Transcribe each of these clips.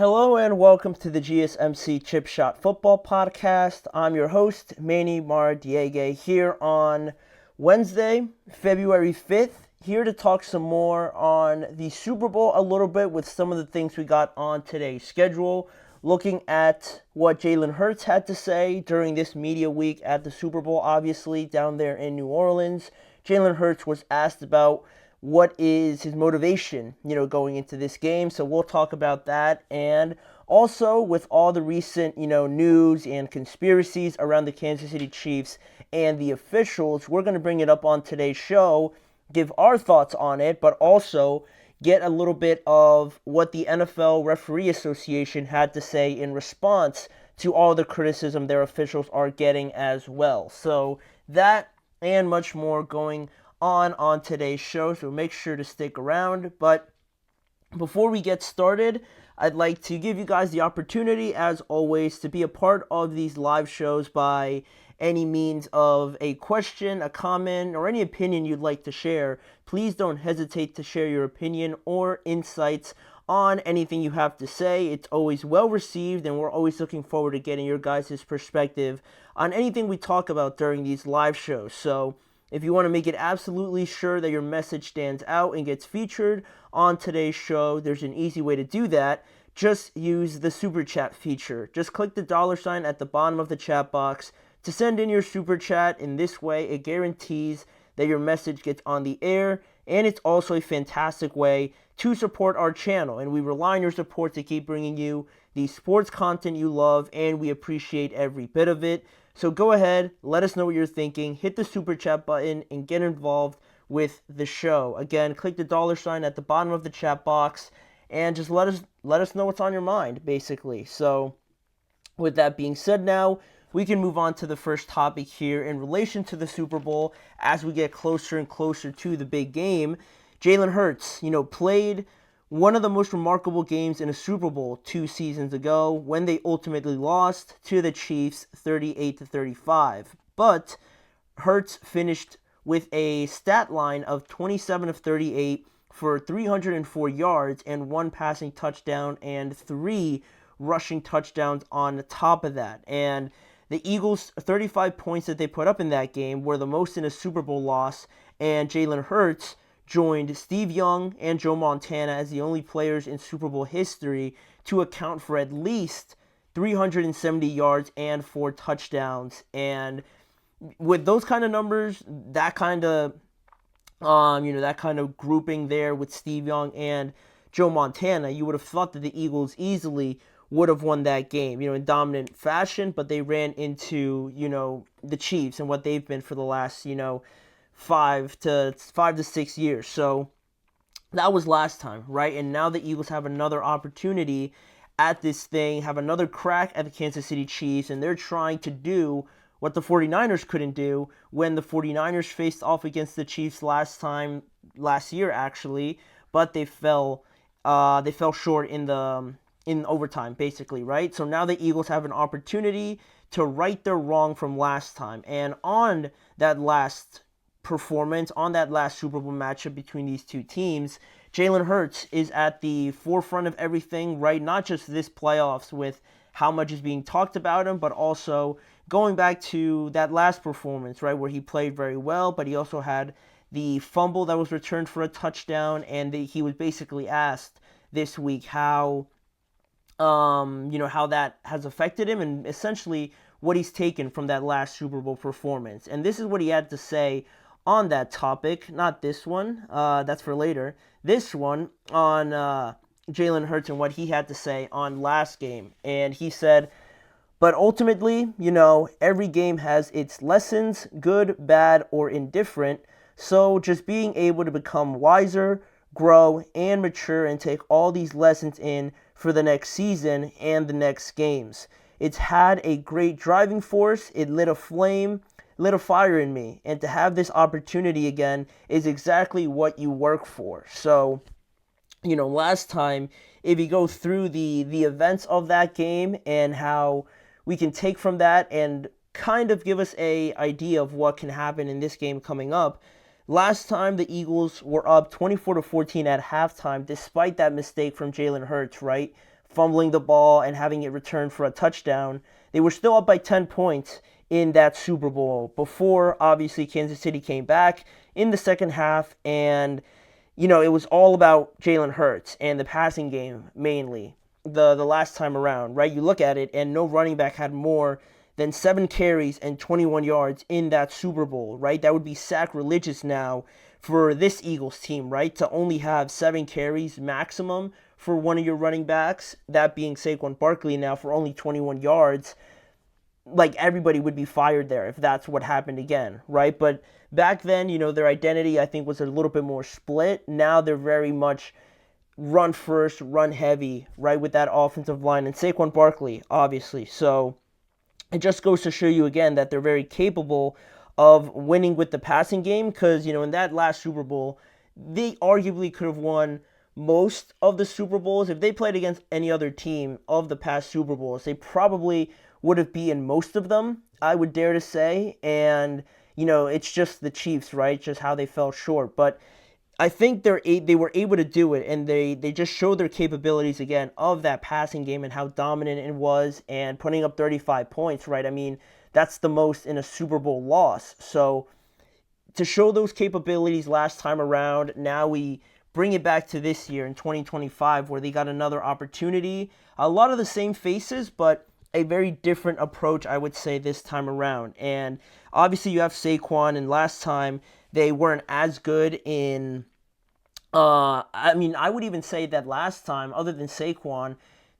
Hello and welcome to the GSMC Chip Shot Football Podcast. I'm your host, Manny Mardiege, here on Wednesday, February 5th, here to talk some more on the Super Bowl a little bit with some of the things we got on today's schedule, looking at what Jalen Hurts had to say during this media week at the Super Bowl, obviously, down there in New Orleans. Jalen Hurts was asked about what is his motivation, going into this game. So we'll talk about that. And also with all the recent, news and conspiracies around the Kansas City Chiefs and the officials, we're going to bring it up on today's show, give our thoughts on it, but also get a little bit of what the NFL Referee Association had to say in response to all the criticism their officials are getting as well. So that and much more going on today's show, so make sure to stick around. But before we get started, I'd like to give you guys the opportunity, as always, to be a part of these live shows by any means of a question, a comment, or any opinion you'd like to share. Please don't hesitate to share your opinion or insights on anything you have to say. It's always well received, and we're always looking forward to getting your guys' perspective on anything we talk about during these live shows. So if you want to make it absolutely sure that your message stands out and gets featured on today's show, there's an easy way to do that. Just use the Super Chat feature. Just click the $sign at the bottom of the chat box to send in your Super Chat. In this way, it guarantees that your message gets on the air, and it's also a fantastic way to support our channel. And we rely on your support to keep bringing you the sports content you love, and we appreciate every bit of it. So go ahead, let us know what you're thinking, hit the Super Chat button, and get involved with the show. Again, click the $sign at the bottom of the chat box, and just let us know what's on your mind, basically. So with that being said now, we can move on to the first topic here in relation to the Super Bowl as we get closer and closer to the big game. Jalen Hurts, played one of the most remarkable games in a Super Bowl 2 seasons ago when they ultimately lost to the Chiefs 38-35. But Hurts finished with a stat line of 27 of 38 for 304 yards and 1 passing touchdown and 3 rushing touchdowns on top of that. And the Eagles' 35 points that they put up in that game were the most in a Super Bowl loss, and Jalen Hurts joined Steve Young and Joe Montana as the only players in Super Bowl history to account for at least 370 yards and 4 touchdowns. And with those kind of numbers, that kind of grouping there with Steve Young and Joe Montana, you would have thought that the Eagles easily would have won that game, in dominant fashion, but they ran into, the Chiefs and what they've been for the last, 5 to 6 years. So that was last time, right? And now the Eagles have another opportunity at this thing, have another crack at the Kansas City Chiefs, and they're trying to do what the 49ers couldn't do when the 49ers faced off against the Chiefs last year actually, but they fell short in overtime, basically, right? So now the Eagles have an opportunity to right their wrong from last time. And on that last performance, on that last Super Bowl matchup between these two teams, Jalen Hurts is at the forefront of everything, right? Not just this playoffs with how much is being talked about him, but also going back to that last performance, right, where he played very well, but he also had the fumble that was returned for a touchdown, and he was basically asked this week how that has affected him and essentially what he's taken from that last Super Bowl performance. And this is what he had to say on that topic, not this one, that's for later, this one on Jalen Hurts and what he had to say on last game. And he said, but ultimately, every game has its lessons, good, bad, or indifferent, so just being able to become wiser, grow, and mature and take all these lessons in for the next season and the next games. It's had a great driving force. It lit a fire in me. And to have this opportunity again is exactly what you work for. So, last time, if you go through the events of that game and how we can take from that and kind of give us a idea of what can happen in this game coming up. Last time, the Eagles were up 24-14 at halftime, despite that mistake from Jalen Hurts, right? fumbling the ball and having it returned for a touchdown. They were still up by 10 points in that Super Bowl before, obviously, Kansas City came back in the second half. And, it was all about Jalen Hurts and the passing game mainly the last time around, right? You look at it, and no running back had more than 7 carries and 21 yards in that Super Bowl, right? That would be sacrilegious now for this Eagles team, right? To only have 7 carries maximum for one of your running backs, that being Saquon Barkley now for only 21 yards. Like, everybody would be fired there if that's what happened again, right? But back then, their identity, I think, was a little bit more split. Now they're very much run first, run heavy, right, with that offensive line. And Saquon Barkley, obviously. So it just goes to show you again that they're very capable of winning with the passing game because, in that last Super Bowl, they arguably could have won most of the Super Bowls. If they played against any other team of the past Super Bowls, they probably would have beaten most of them, I would dare to say. And, it's just the Chiefs, right? Just how they fell short. But I think they were able to do it, and they just showed their capabilities again of that passing game and how dominant it was, and putting up 35 points, right? I mean, that's the most in a Super Bowl loss. So to show those capabilities last time around, now we bring it back to this year in 2025 where they got another opportunity. A lot of the same faces, but a very different approach, I would say, this time around. And obviously you have Saquon, and last time they weren't as good in I would even say that last time, other than Saquon,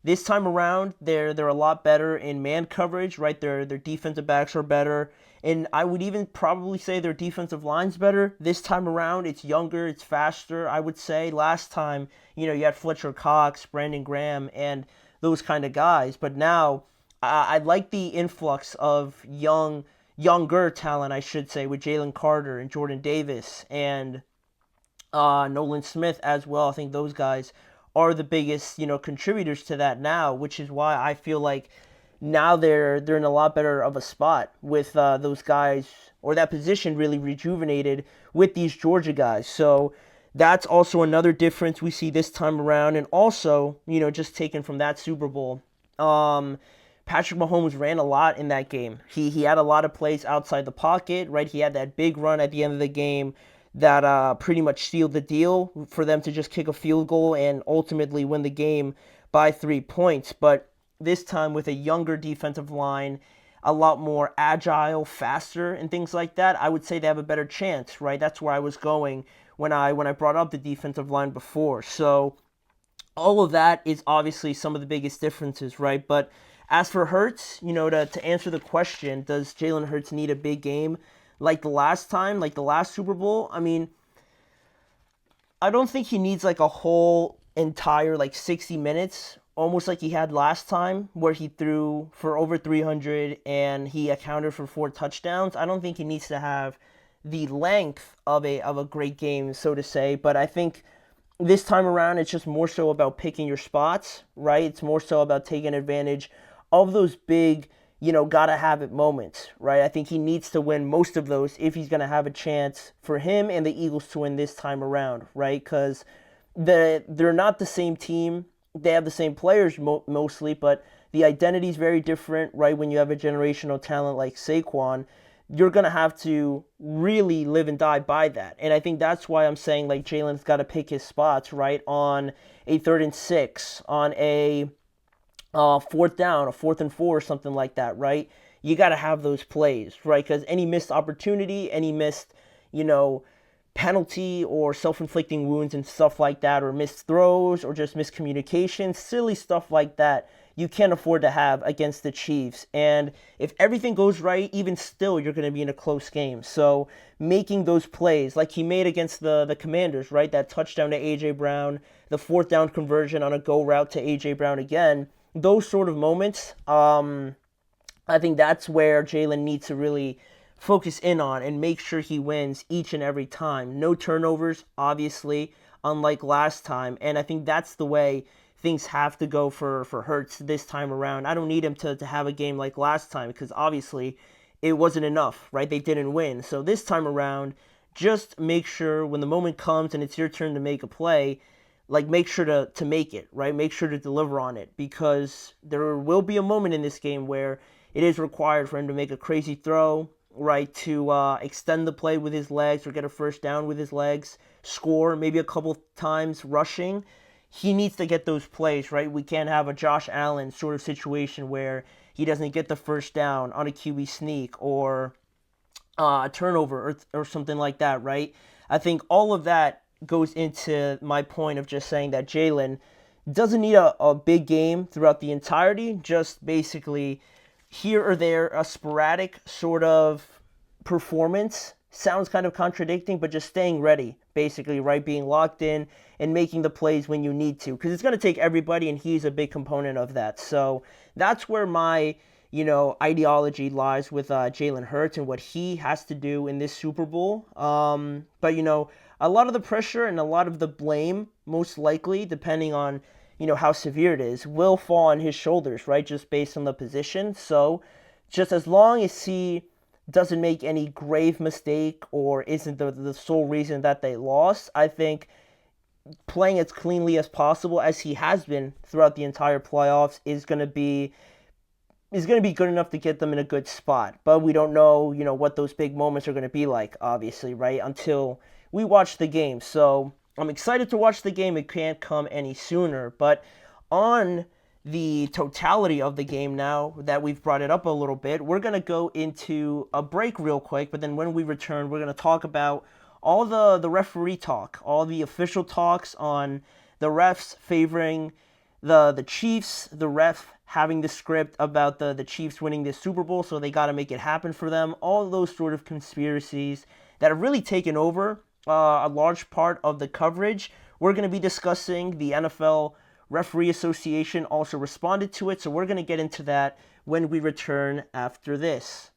this time around they're a lot better in man coverage, right? Their defensive backs are better, and I would even probably say their defensive line's better. This time around, it's younger, it's faster, I would say. Last time, you had Fletcher Cox, Brandon Graham, and those kind of guys, but now I like the influx of younger talent, I should say, with Jalen Carter and Jordan Davis and Nolan Smith as well. I think those guys are the biggest, contributors to that now, which is why I feel like now they're in a lot better of a spot with those guys, or that position really rejuvenated with these Georgia guys. So that's also another difference we see this time around. And also, just taken from that Super Bowl, Patrick Mahomes ran a lot in that game. He had a lot of plays outside the pocket, right? He had that big run at the end of the game that pretty much sealed the deal for them to just kick a field goal and ultimately win the game by 3 points. But this time with a younger defensive line, a lot more agile, faster, and things like that, I would say they have a better chance, right? That's where I was going when I brought up the defensive line before. So all of that is obviously some of the biggest differences, right? But as for Hurts, to answer the question, does Jalen Hurts need a big game like the last time, like the last Super Bowl? I mean, I don't think he needs like a whole entire 60 minutes, almost like he had last time, where he threw for over 300 and he accounted for 4 touchdowns. I don't think he needs to have the length of a great game, so to say, but I think this time around it's just more so about picking your spots, right? It's more so about taking advantage of those big, gotta have it moments, right? I think he needs to win most of those if he's going to have a chance for him and the Eagles to win this time around, right? Because they're not the same team. They have the same players mostly, but the identity is very different, right? When you have a generational talent like Saquon, you're going to have to really live and die by that. And I think that's why I'm saying Jalen's got to pick his spots, right? On a 3rd and 6, on a 4th down, a 4th and 4, something like that, right? You got to have those plays, right? Because any missed opportunity, any missed, penalty or self-inflicting wounds and stuff like that, or missed throws or just miscommunication, silly stuff like that, you can't afford to have against the Chiefs. And if everything goes right, even still, you're going to be in a close game. So making those plays like he made against the Commanders, right? That touchdown to A.J. Brown, the 4th down conversion on a go route to A.J. Brown again, those sort of moments, I think that's where Jalen needs to really focus in on and make sure he wins each and every time. No turnovers, obviously, unlike last time. And I think that's the way things have to go for Hurts this time around. I don't need him to have a game like last time because obviously it wasn't enough, right? They didn't win. So this time around, just make sure when the moment comes and it's your turn to make a play, like make sure to make it, right? Make sure to deliver on it, because there will be a moment in this game where it is required for him to make a crazy throw, right? To extend the play with his legs or get a first down with his legs, score maybe a couple times rushing. He needs to get those plays, right? We can't have a Josh Allen sort of situation where he doesn't get the first down on a QB sneak or a turnover or something like that, right? I think all of that goes into my point of just saying that Jalen doesn't need a big game throughout the entirety, just basically here or there, a sporadic sort of performance. Sounds kind of contradicting, but just staying ready, basically, right? Being locked in and making the plays when you need to, because it's going to take everybody, and he's a big component of that. So that's where my ideology lies with Jalen Hurts and what he has to do in this Super Bowl. But a lot of the pressure and a lot of the blame, most likely, depending on how severe it is, will fall on his shoulders, right? Just based on the position. So just as long as he doesn't make any grave mistake or isn't the sole reason that they lost, I think playing as cleanly as possible, as he has been throughout the entire playoffs, is going to be good enough to get them in a good spot. But we don't know, what those big moments are going to be like, obviously, right? Until we watch the game. So I'm excited to watch the game. It can't come any sooner. But on the totality of the game, now that we've brought it up a little bit, we're going to go into a break real quick. But then when we return, we're going to talk about all the referee talk, all the official talks on the refs favoring the Chiefs, the ref having the script about the Chiefs winning this Super Bowl, so they got to make it happen for them. All of those sort of conspiracies that have really taken over a large part of the coverage. We're going to be discussing the NFL Referee Association also responded to it, so we're going to get into that when we return after this.